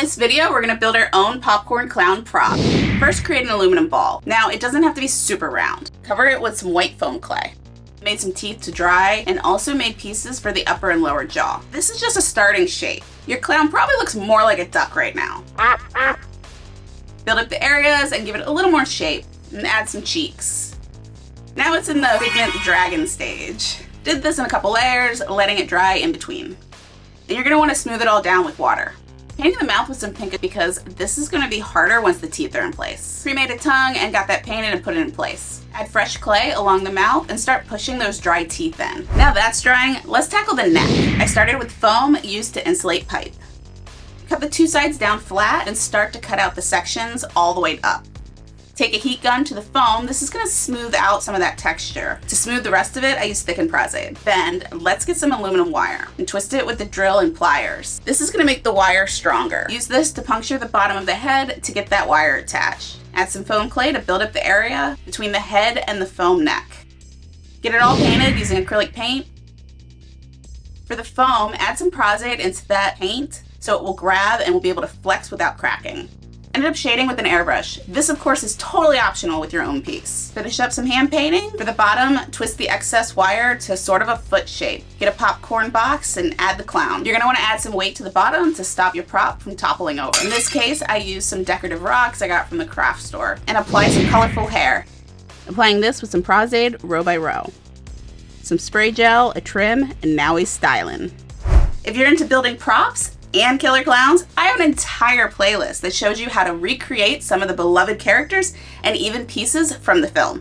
this video, we're gonna build our own popcorn clown prop. First, create an aluminum ball. Now, it doesn't have to be super round. Cover it with some white foam clay. Made some teeth to dry and also made pieces for the upper and lower jaw. This is just a starting shape. Your clown probably looks more like a duck right now. Build up the areas and give it a little more shape and add some cheeks. Now it's in the pigment dragon stage. Did this in a couple layers, letting it dry in between. And you're gonna wanna smooth it all down with water. Painting the mouth with some pink because this is gonna be harder once the teeth are in place. Pre-made a tongue and got that painted and put it in place. Add fresh clay along the mouth and start pushing those dry teeth in. Now that's drying, let's tackle the neck. I started with foam used to insulate pipe. Cut the two sides down flat and start to cut out the sections all the way up. Take a heat gun to the foam. This is gonna smooth out some of that texture. To smooth the rest of it, I use thickened prosade. Then, let's get some aluminum wire and twist it with the drill and pliers. This is gonna make the wire stronger. Use this to puncture the bottom of the head to get that wire attached. Add some foam clay to build up the area between the head and the foam neck. Get it all painted using acrylic paint. For the foam, add some prosade into that paint so it will grab and will be able to flex without cracking. Ended up shading with an airbrush. This of course is totally optional with your own piece. Finish up some hand painting. For the bottom, twist the excess wire to sort of a foot shape. Get a popcorn box and add the clown. You're gonna wanna add some weight to the bottom to stop your prop from toppling over. In this case, I used some decorative rocks I got from the craft store and apply some colorful hair. Applying this with some prosade row by row. Some spray gel, a trim, and now he's styling. If you're into building props, and Killer Klowns, I have an entire playlist that shows you how to recreate some of the beloved characters and even pieces from the film.